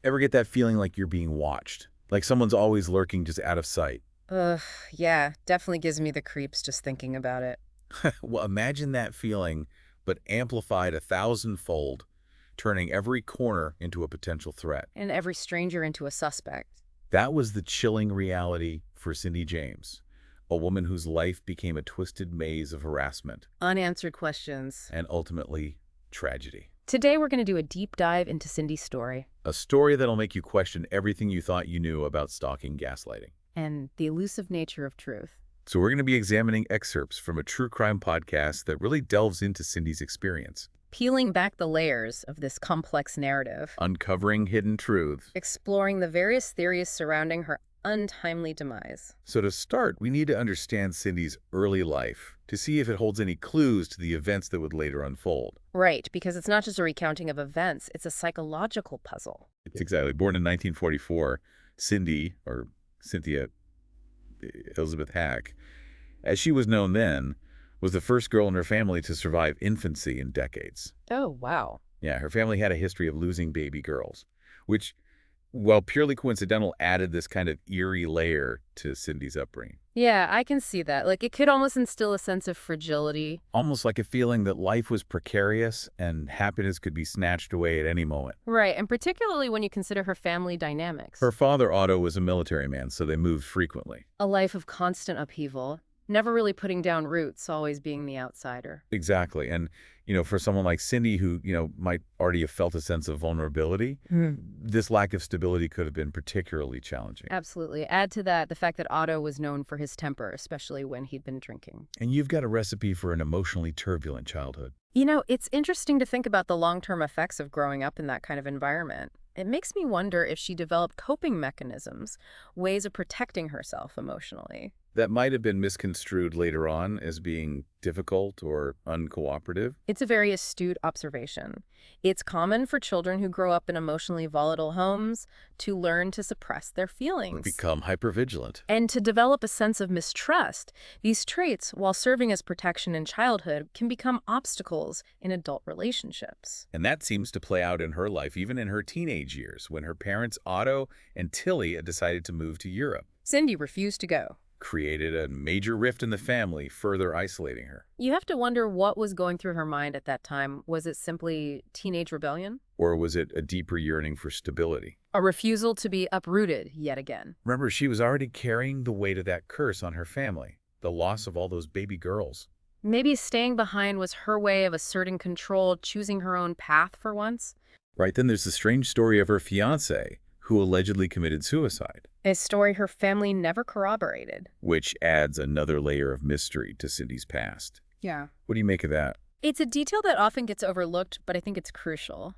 Ever get that feeling like you're being watched? Like someone's always lurking just out of sight? Ugh, yeah, definitely gives me the creeps just thinking about it. Well, imagine that feeling, but amplified a thousandfold, turning every corner into a potential threat. And every stranger into a suspect. That was the chilling reality for Cindy James, a woman whose life became a twisted maze of harassment Unanswered questions. and ultimately tragedy. Today we're going to do a deep dive into Cindy's story A story that'll make you question everything you thought you knew about stalking gaslighting. and the elusive nature of truth. So we're going to be examining excerpts from a true crime podcast that really delves into Cindy's experience, Peeling back the layers of this complex narrative, uncovering hidden truths. exploring the various theories surrounding her untimely demise. So to start, we need to understand Cindy's early life to see if it holds any clues to the events that would later unfold. Right, because it's not just a recounting of events, it's a psychological puzzle. It's exactly. Born in 1944, Cindy, or Cynthia Elizabeth Hack, as she was known then, was the first girl in her family to survive infancy in decades. Oh, wow. Yeah, her family had a history of losing baby girls, which, while purely coincidental, added this kind of eerie layer to Cindy's upbringing. Yeah, I can see that. Like, it could almost instill a sense of fragility. Almost like a feeling that life was precarious and happiness could be snatched away at any moment. Right, and particularly when you consider her family dynamics. Her father, Otto, was a military man, so they moved frequently. A life of constant upheaval, never really putting down roots, always being the outsider. Exactly. And, for someone like Cindy who, might already have felt a sense of vulnerability, this lack of stability could have been particularly challenging. Absolutely. Add to that the fact that Otto was known for his temper, especially when he'd been drinking. And you've got a recipe for an emotionally turbulent childhood. You know, it's interesting to think about the long-term effects of growing up in that kind of environment. It makes me wonder if she developed coping mechanisms, ways of protecting herself emotionally. That might have been misconstrued later on as being difficult or uncooperative. It's a very astute observation. It's common for children who grow up in emotionally volatile homes to learn to suppress their feelings Become hypervigilant. and to develop a sense of mistrust. These traits, while serving as protection in childhood, can become obstacles in adult relationships. And that seems to play out in her life, even in her teenage years, when her parents, Otto and Tilly, had decided to move to Europe. Cindy refused to go. Created a major rift in the family, further isolating her. You have to wonder what was going through her mind at that time. Was it simply teenage rebellion? Or was it a deeper yearning for stability? A refusal to be uprooted yet again? Remember, she was already carrying the weight of that curse on her family, the loss of all those baby girls. Maybe staying behind was her way of asserting control, choosing her own path for once? Right then there's the strange story of her fiancé, who allegedly committed suicide, A story her family never corroborated. which adds another layer of mystery to Cindy's past. Yeah. What do you make of that? It's a detail that often gets overlooked, but I think it's crucial.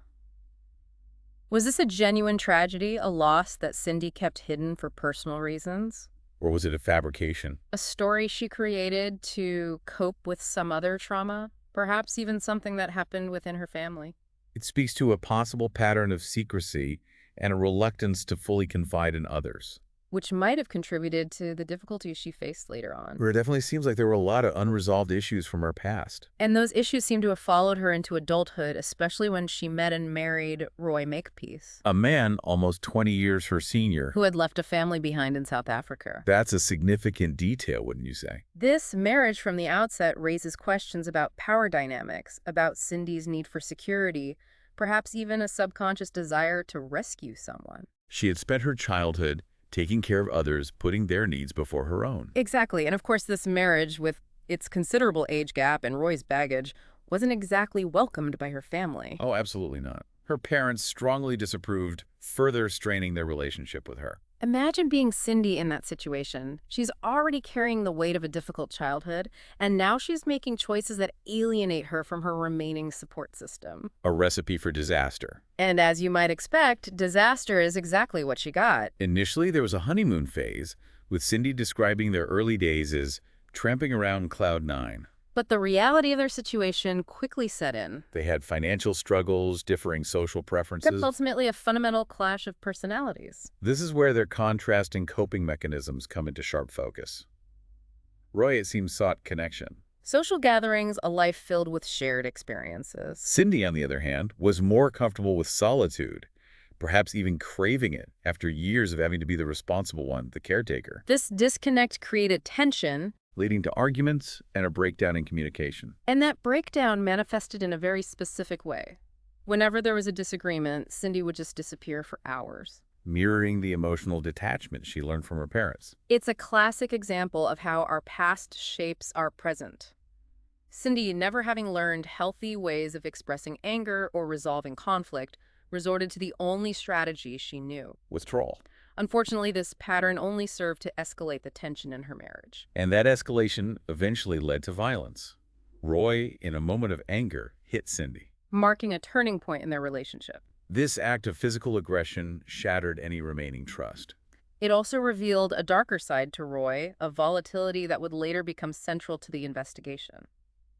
Was this a genuine tragedy, a loss that Cindy kept hidden for personal reasons? Or was it a fabrication? A story she created to cope with some other trauma? Perhaps even something that happened within her family? It speaks to a possible pattern of secrecy and a reluctance to fully confide in others. Which might have contributed to the difficulties she faced later on. Where it definitely seems like there were a lot of unresolved issues from her past. And those issues seem to have followed her into adulthood, especially when she met and married Roy Makepeace, A man almost 20 years her senior. who had left a family behind in South Africa. That's a significant detail, wouldn't you say? This marriage from the outset raises questions about power dynamics, about Cindy's need for security, perhaps even a subconscious desire to rescue someone. She had spent her childhood taking care of others, putting their needs before her own. Exactly. And of course, this marriage, with its considerable age gap and Roy's baggage, wasn't exactly welcomed by her family. Oh, absolutely not. Her parents strongly disapproved, further straining their relationship with her. Imagine being Cindy in that situation. She's already carrying the weight of a difficult childhood, and now she's making choices that alienate her from her remaining support system. A recipe for disaster. And as you might expect, disaster is exactly what she got. Initially, there was a honeymoon phase, with Cindy describing their early days as tramping around Cloud 9. But the reality of their situation quickly set in. They had financial struggles, differing social That's preferences. ultimately a fundamental clash of personalities. This is where their contrasting coping mechanisms come into sharp focus. Roy, it seems, sought connection. Social gatherings, a life filled with shared experiences. Cindy, on the other hand, was more comfortable with solitude, perhaps even craving it after years of having to be the responsible one, the caretaker, This disconnect created tension, leading to arguments and a breakdown in communication. and that breakdown manifested in a very specific way. Whenever there was a disagreement, Cindy would just disappear for hours. Mirroring the emotional detachment she learned from her parents. It's a classic example of how our past shapes our present. Cindy, never having learned healthy ways of expressing anger or resolving conflict, resorted to the only strategy she knew. Withdrawal. Unfortunately, this pattern only served to escalate the tension in her marriage. And that escalation eventually led to violence. Roy, in a moment of anger, hit Cindy. Marking a turning point in their relationship. This act of physical aggression shattered any remaining trust. It also revealed a darker side to Roy, a volatility that would later become central to the investigation.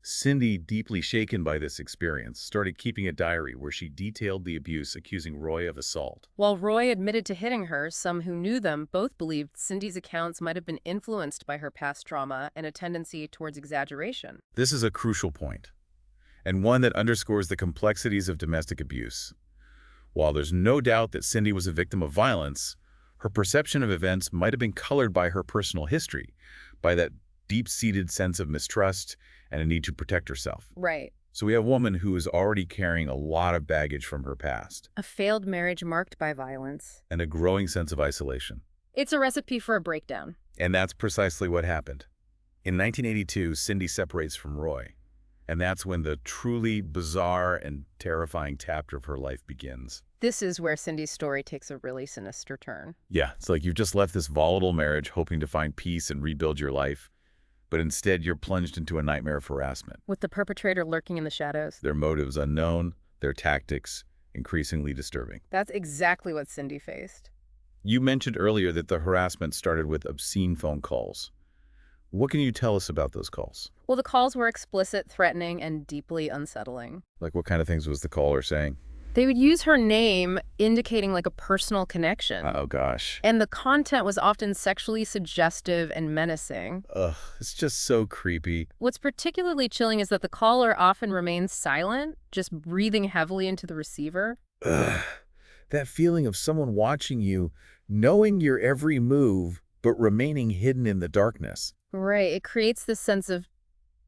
Cindy, deeply shaken by this experience, started keeping a diary where she detailed the abuse, accusing Roy of assault. While Roy admitted to hitting her, some who knew them both believed Cindy's accounts might have been influenced by her past trauma and a tendency towards exaggeration. This is a crucial point, and one that underscores the complexities of domestic abuse. While there's no doubt that Cindy was a victim of violence, her perception of events might have been colored by her personal history, by that deep-seated sense of mistrust and a need to protect herself. Right. So we have a woman who is already carrying a lot of baggage from her past A failed marriage marked by violence. and a growing sense of isolation. It's a recipe for a breakdown. And that's precisely what happened. In 1982, Cindy separates from Roy, and that's when the truly bizarre and terrifying chapter of her life begins. This is where Cindy's story takes a really sinister turn. Yeah, it's like you've just left this volatile marriage hoping to find peace and rebuild your life, but instead you're plunged into a nightmare of harassment. With the perpetrator lurking in the shadows. Their motives unknown, their tactics increasingly disturbing. That's exactly what Cindy faced. You mentioned earlier that the harassment started with obscene phone calls. What can you tell us about those calls? Well, the calls were explicit, threatening, and deeply unsettling. Like what kind of things was the caller saying? They would use her name, indicating like a personal connection. Oh gosh. And the content was often sexually suggestive and menacing. Ugh, it's just so creepy. What's particularly chilling is that the caller often remains silent, just breathing heavily into the receiver. Ugh. That feeling of someone watching you, knowing your every move, but remaining hidden in the darkness. Right. It creates this sense of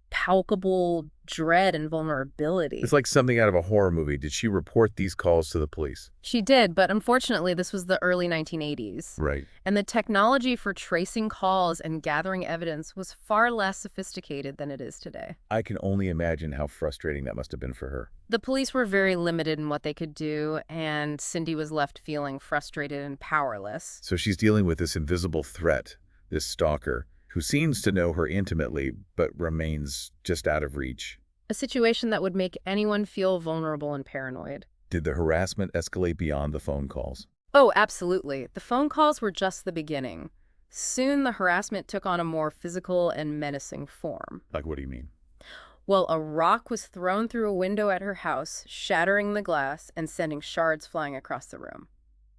palpable dread and vulnerability. It's like something out of a horror movie. Did she report these calls to the police? She did, but unfortunately, this was the early 1980s. Right. And the technology for tracing calls and gathering evidence was far less sophisticated than it is today. I can only imagine how frustrating that must have been for her. The police were very limited in what they could do, and Cindy was left feeling frustrated and powerless. So she's dealing with this invisible threat, this stalker, who seems to know her intimately, but remains just out of reach. A situation that would make anyone feel vulnerable and paranoid. Did the harassment escalate beyond the phone calls? Oh, absolutely. The phone calls were just the beginning. Soon the harassment took on a more physical and menacing form. Like, what do you mean? Well, a rock was thrown through a window at her house, shattering the glass and sending shards flying across the room.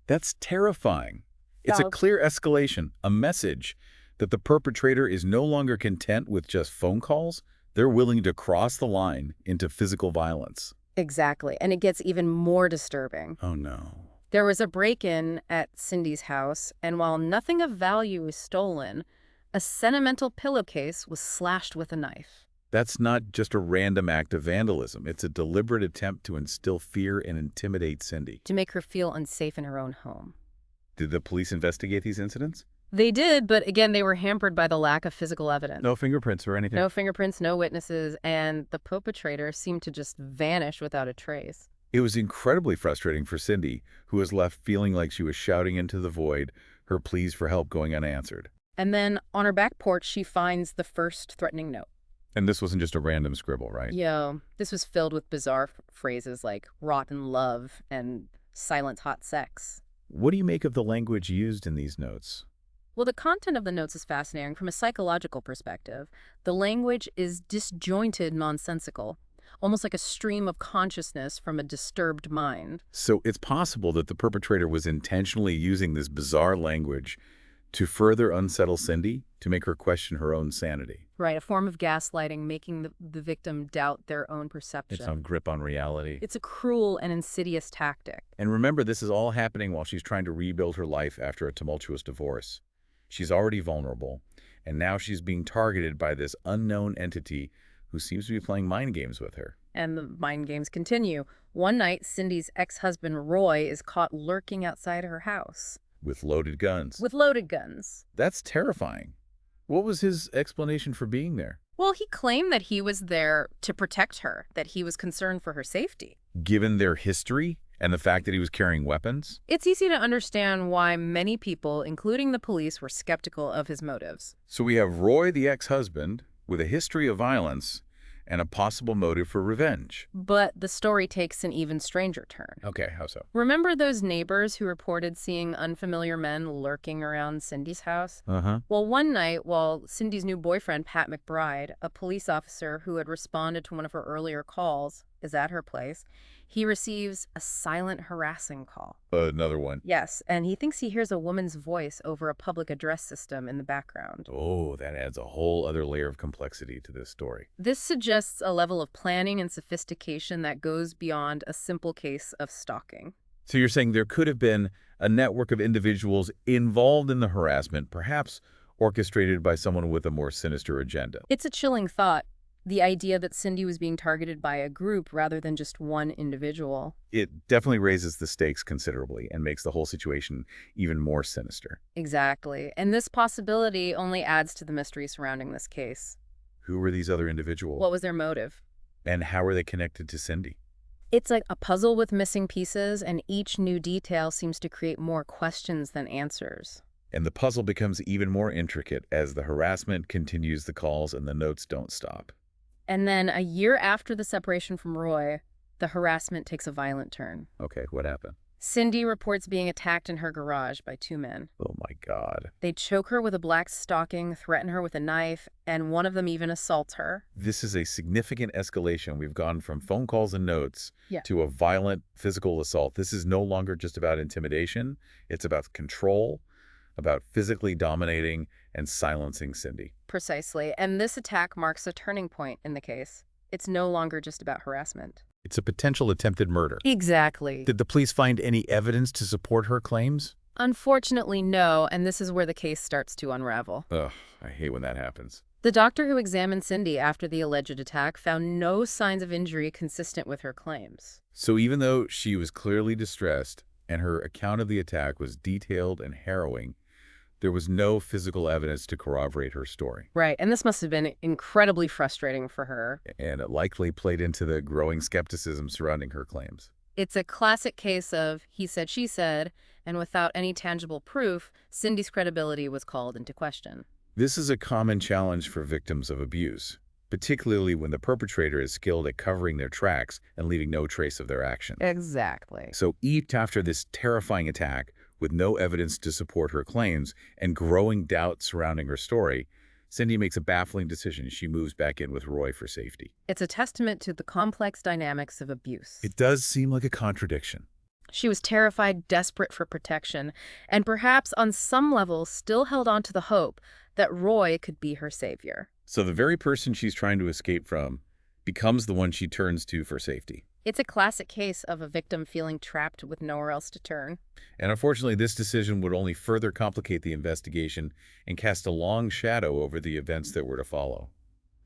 That's terrifying. It's a Dog. clear escalation, a message that the perpetrator is no longer content with just phone calls. They're willing to cross the line into physical violence. Exactly. And it gets even more disturbing. Oh, no. There was a break-in at Cindy's house, and while nothing of value was stolen, a sentimental pillowcase was slashed with a knife. That's not just a random act of vandalism. It's a deliberate attempt to instill fear and intimidate Cindy. To make her feel unsafe in her own home. Did the police investigate these incidents? They did, but again, they were hampered by the lack of physical evidence. No fingerprints or anything? No fingerprints, no witnesses, and the perpetrator seemed to just vanish without a trace. It was incredibly frustrating for Cindy, who was left feeling like she was shouting into the void, her pleas for help going unanswered. And then on her back porch, she finds the first threatening note. And this wasn't just a random scribble, right? Yo, this was filled with bizarre phrases like rotten love and silent hot sex. What do you make of the language used in these notes? Well, the content of the notes is fascinating from a psychological perspective. The language is disjointed, nonsensical, almost like a stream of consciousness from a disturbed mind. So it's possible that the perpetrator was intentionally using this bizarre language To further unsettle Cindy, to make her question her own sanity. Right, a form of gaslighting, making the victim doubt their own perception. It's some grip on reality. It's a cruel and insidious tactic. And remember, this is all happening while she's trying to rebuild her life after a tumultuous divorce. She's already vulnerable, and now she's being targeted by this unknown entity who seems to be playing mind games with her. And the mind games continue. One night, Cindy's ex-husband, Roy, is caught lurking outside her house. With loaded guns. With loaded guns. That's terrifying. What was his explanation for being there? Well, he claimed that he was there to protect her, that he was concerned for her safety. Given their history and the fact that he was carrying weapons? It's easy to understand why many people, including the police, were skeptical of his motives. So we have Roy, the ex-husband, with a history of violence and a possible motive for revenge. But the story takes an even stranger turn. Okay, how so? Remember those neighbors who reported seeing unfamiliar men lurking around Cindy's house? Uh-huh. Well, one night, while Cindy's new boyfriend, Pat McBride, a police officer who had responded to one of her earlier calls, is at her place, he receives a silent harassing call. Another one. Yes, and he thinks he hears a woman's voice over a public address system in the background. Oh, that adds a whole other layer of complexity to this story. This suggests a level of planning and sophistication that goes beyond a simple case of stalking. So you're saying there could have been a network of individuals involved in the harassment, perhaps orchestrated by someone with a more sinister agenda. It's a chilling thought, the idea that Cindy was being targeted by a group rather than just one individual. It definitely raises the stakes considerably and makes the whole situation even more sinister. Exactly. And this possibility only adds to the mystery surrounding this case. Who were these other individuals? What was their motive? And how are they connected to Cindy? It's like a puzzle with missing pieces, and each new detail seems to create more questions than answers. And the puzzle becomes even more intricate as the harassment continues, the calls and the notes don't stop. And then a year after the separation from Roy, the harassment takes a violent turn. Okay, what happened? Cindy reports being attacked in her garage by two men. Oh my God. They choke her with a black stocking, threaten her with a knife, and one of them even assaults her. This is a significant escalation. We've gone from phone calls and notes Yeah. to a violent physical assault. This is no longer just about intimidation. It's about control, about physically dominating and silencing Cindy. Precisely. And this attack marks a turning point in the case. It's no longer just about harassment. It's a potential attempted murder. Exactly. Did the police find any evidence to support her claims? Unfortunately, no, and this is where the case starts to unravel. Ugh, I hate when that happens. The doctor who examined Cindy after the alleged attack found no signs of injury consistent with her claims. So even though she was clearly distressed and her account of the attack was detailed and harrowing, there was no physical evidence to corroborate her story. Right, and this must have been incredibly frustrating for her. And it likely played into the growing skepticism surrounding her claims. It's a classic case of he said, she said, and without any tangible proof, Cindy's credibility was called into question. This is a common challenge for victims of abuse, particularly when the perpetrator is skilled at covering their tracks and leaving no trace of their actions. Exactly. So even after this terrifying attack, with no evidence to support her claims and growing doubt surrounding her story, Cindy makes a baffling decision. She moves back in with Roy for safety. It's a testament to the complex dynamics of abuse. It does seem like a contradiction. She was terrified, desperate for protection, and perhaps on some level still held on to the hope that Roy could be her savior. So the very person she's trying to escape from becomes the one she turns to for safety. It's a classic case of a victim feeling trapped with nowhere else to turn. And unfortunately, this decision would only further complicate the investigation and cast a long shadow over the events that were to follow.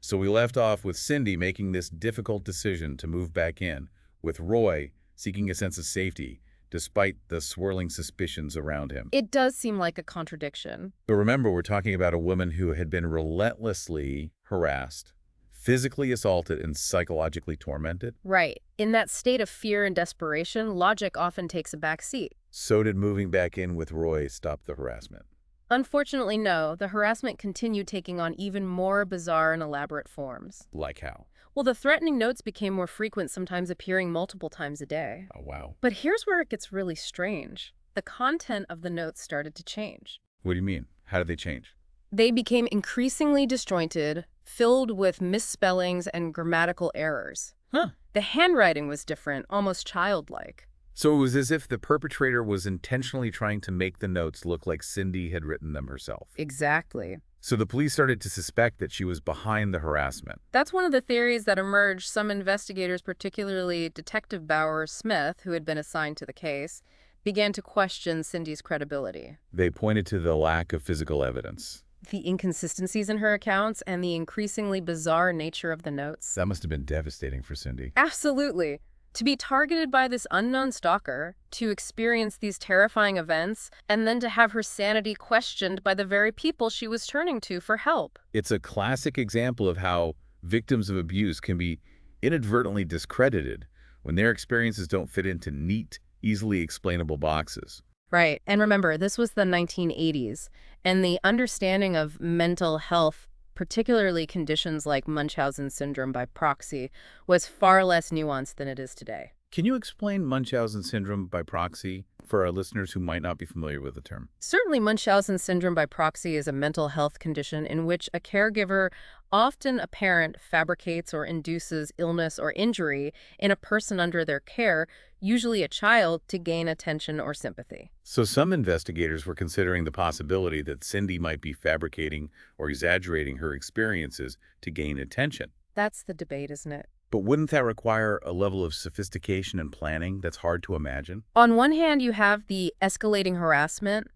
So we left off with Cindy making this difficult decision to move back in, with Roy seeking a sense of safety, despite the swirling suspicions around him. It does seem like a contradiction. But remember, we're talking about a woman who had been relentlessly harassed, physically assaulted, and psychologically tormented. Right. In that state of fear and desperation, logic often takes a back seat. So did moving back in with Roy stop the harassment? Unfortunately, no. The harassment continued, taking on even more bizarre and elaborate forms. Like how? Well, the threatening notes became more frequent, sometimes appearing multiple times a day. Oh, wow. But here's where it gets really strange. The content of the notes started to change. What do you mean? How did they change? They became increasingly disjointed, filled with misspellings and grammatical errors. Huh. The handwriting was different, almost childlike. So it was as if the perpetrator was intentionally trying to make the notes look like Cindy had written them herself. Exactly. So the police started to suspect that she was behind the harassment. That's one of the theories that emerged. Some investigators, particularly Detective Bauer Smith, who had been assigned to the case, began to question Cindy's credibility. They pointed to the lack of physical evidence. The inconsistencies in her accounts and the increasingly bizarre nature of the notes. That must have been devastating for Cindy. Absolutely. To be targeted by this unknown stalker, to experience these terrifying events, and then to have her sanity questioned by the very people she was turning to for help. It's a classic example of how victims of abuse can be inadvertently discredited when their experiences don't fit into neat, easily explainable boxes. Right. And remember, this was the 1980s, and the understanding of mental health, particularly conditions like Munchausen syndrome by proxy, was far less nuanced than it is today. Can you explain Munchausen syndrome by proxy for our listeners who might not be familiar with the term? Certainly, Munchausen syndrome by proxy is a mental health condition in which a caregiver, often a parent, fabricates or induces illness or injury in a person under their care, usually a child, to gain attention or sympathy. So some investigators were considering the possibility that Cindy might be fabricating or exaggerating her experiences to gain attention. That's the debate, isn't it? But wouldn't that require a level of sophistication and planning that's hard to imagine? On one hand, you have the escalating harassment,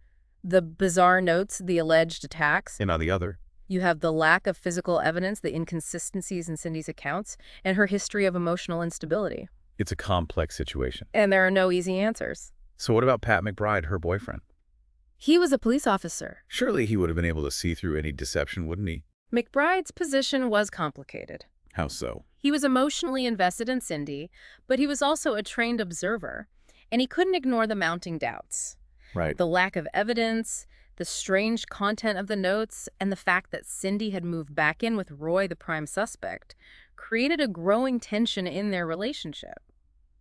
the bizarre notes, the alleged attacks. And on the other, You have the lack of physical evidence, the inconsistencies in Cindy's accounts, and her history of emotional instability. it's a complex situation. And there are no easy answers. So what about Pat McBride, her boyfriend? He was a police officer. Surely he would have been able to see through any deception, wouldn't he? McBride's position was complicated. How so? He was emotionally invested in Cindy, but he was also a trained observer, and he couldn't ignore the mounting doubts. Right. The lack of evidence, the strange content of the notes, and the fact that Cindy had moved back in with Roy, the prime suspect, created a growing tension in their relationship.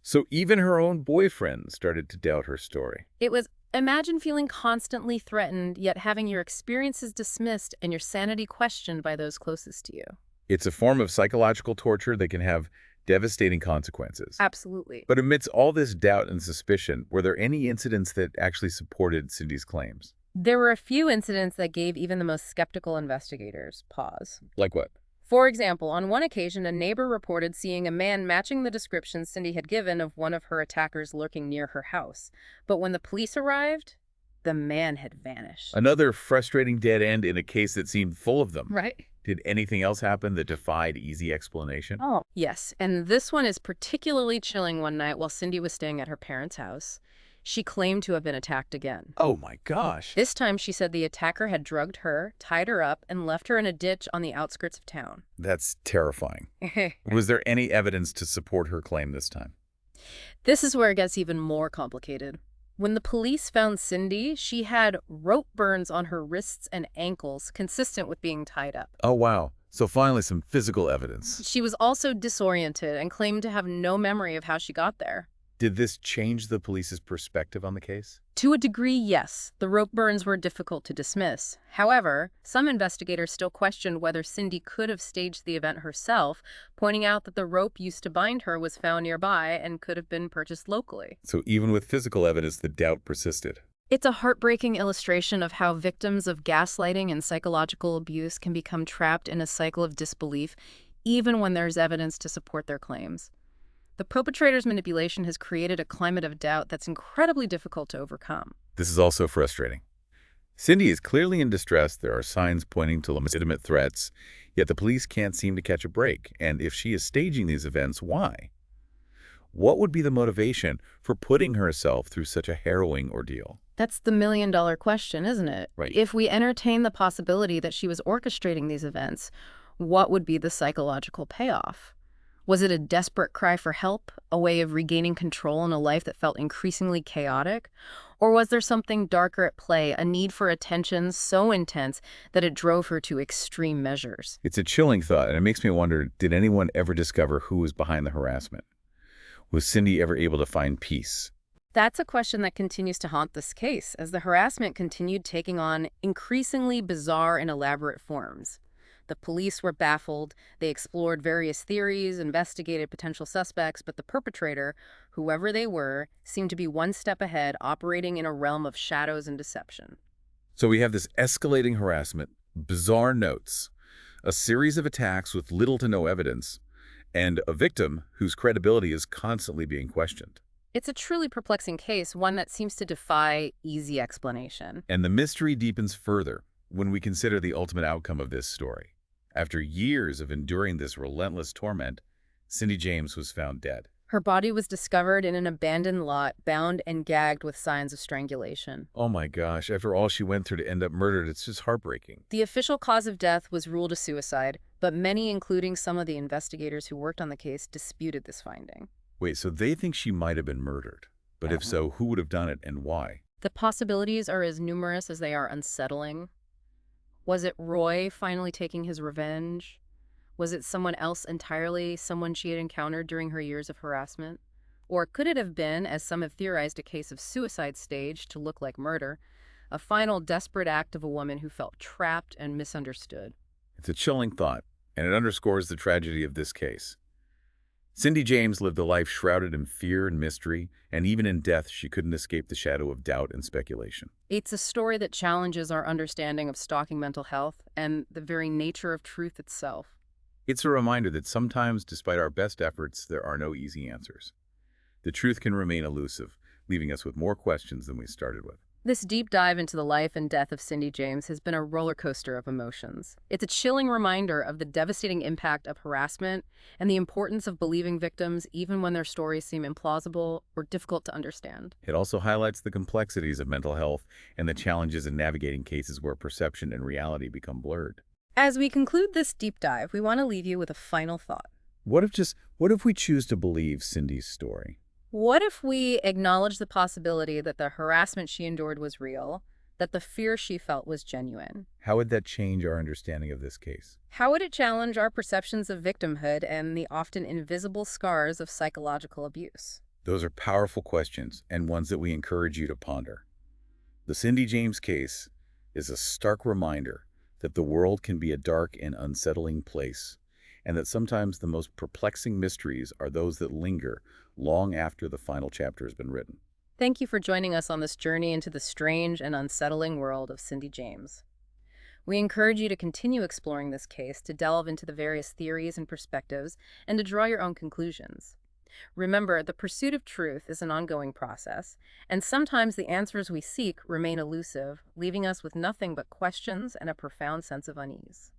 So even her own boyfriend started to doubt her story. It was, imagine feeling constantly threatened, yet having your experiences dismissed and your sanity questioned by those closest to you. It's a form of psychological torture that can have devastating consequences. Absolutely. But amidst all this doubt and suspicion, were there any incidents that actually supported Cindy's claims? There were a few incidents that gave even the most skeptical investigators pause. Like what? For example, on one occasion, a neighbor reported seeing a man matching the description Cindy had given of one of her attackers lurking near her house. But when the police arrived, the man had vanished. Another frustrating dead end in a case that seemed full of them. Right? Did anything else happen that defied easy explanation? Oh, yes. And this one is particularly chilling. One night while Cindy was staying at her parents' house, she claimed to have been attacked again. Oh my gosh. This time, she said the attacker had drugged her, tied her up, and left her in a ditch on the outskirts of town. That's terrifying. Was there any evidence to support her claim this time? This is where it gets even more complicated. When the police found Cindy, she had rope burns on her wrists and ankles, consistent with being tied up. Oh wow. So finally some physical evidence. She was also disoriented and claimed to have no memory of how she got there. Did this change the police's perspective on the case? To a degree, yes. The rope burns were difficult to dismiss. However, some investigators still questioned whether Cindy could have staged the event herself, pointing out that the rope used to bind her was found nearby and could have been purchased locally. So even with physical evidence, the doubt persisted. It's a heartbreaking illustration of how victims of gaslighting and psychological abuse can become trapped in a cycle of disbelief, even when there's evidence to support their claims. The perpetrator's manipulation has created a climate of doubt that's incredibly difficult to overcome. This is also frustrating. Cindy is clearly in distress. There are signs pointing to legitimate threats, yet the police can't seem to catch a break. And if she is staging these events, why? What would be the motivation for putting herself through such a harrowing ordeal? That's the million-dollar question, isn't it? Right. If we entertain the possibility that she was orchestrating these events, what would be the psychological payoff? Was it a desperate cry for help, a way of regaining control in a life that felt increasingly chaotic? Or was there something darker at play, a need for attention so intense that it drove her to extreme measures? It's a chilling thought, and it makes me wonder, did anyone ever discover who was behind the harassment? Was Cindy ever able to find peace? That's a question that continues to haunt this case, as the harassment continued taking on increasingly bizarre and elaborate forms. The police were baffled. They explored various theories, investigated potential suspects, but the perpetrator, Whoever they were seemed to be one step ahead, operating in a realm of shadows and deception. So we have this escalating harassment, bizarre notes, a series of attacks with little to no evidence, and a victim whose credibility is constantly being questioned. It's a truly perplexing case, one that seems to defy easy explanation. And the mystery deepens further when we consider the ultimate outcome of this story. After years of enduring this relentless torment, Cindy James was found dead. Her body was discovered in an abandoned lot, bound and gagged with signs of strangulation. Oh my gosh, after all she went through to end up murdered, it's just heartbreaking. The official cause of death was ruled a suicide, but many, including some of the investigators who worked on the case, disputed this finding. Wait, so they think she might have been murdered. But if so, who would have done it and why? The possibilities are as numerous as they are unsettling. Was it Roy finally taking his revenge? Was it someone else entirely, someone she had encountered during her years of harassment? Or could it have been, as some have theorized, a case of suicide staged to look like murder, a final desperate act of a woman who felt trapped and misunderstood? It's a chilling thought, and it underscores the tragedy of this case. Cindy James lived a life shrouded in fear and mystery, and even in death she couldn't escape the shadow of doubt and speculation. It's a story that challenges our understanding of stalking mental health and the very nature of truth itself. It's a reminder that sometimes, despite our best efforts, there are no easy answers. The truth can remain elusive, leaving us with more questions than we started with. This deep dive into the life and death of Cindy James has been a roller coaster of emotions. It's a chilling reminder of the devastating impact of harassment and the importance of believing victims even when their stories seem implausible or difficult to understand. It also highlights the complexities of mental health and the challenges in navigating cases where perception and reality become blurred. As we conclude this deep dive, we want to leave you with a final thought. What if we choose to believe Cindy's story? What if we acknowledge the possibility that the harassment she endured was real, that the fear she felt was genuine? How would that change our understanding of this case? How would it challenge our perceptions of victimhood and the often invisible scars of psychological abuse? Those are powerful questions and ones that we encourage you to ponder. The Cindy James case is a stark reminder that the world can be a dark and unsettling place, and that sometimes the most perplexing mysteries are those that linger long after the final chapter has been written. Thank you for joining us on this journey into the strange and unsettling world of Cindy James. We encourage you to continue exploring this case, to delve into the various theories and perspectives, and to draw your own conclusions. Remember, the pursuit of truth is an ongoing process, and sometimes the answers we seek remain elusive, leaving us with nothing but questions and a profound sense of unease.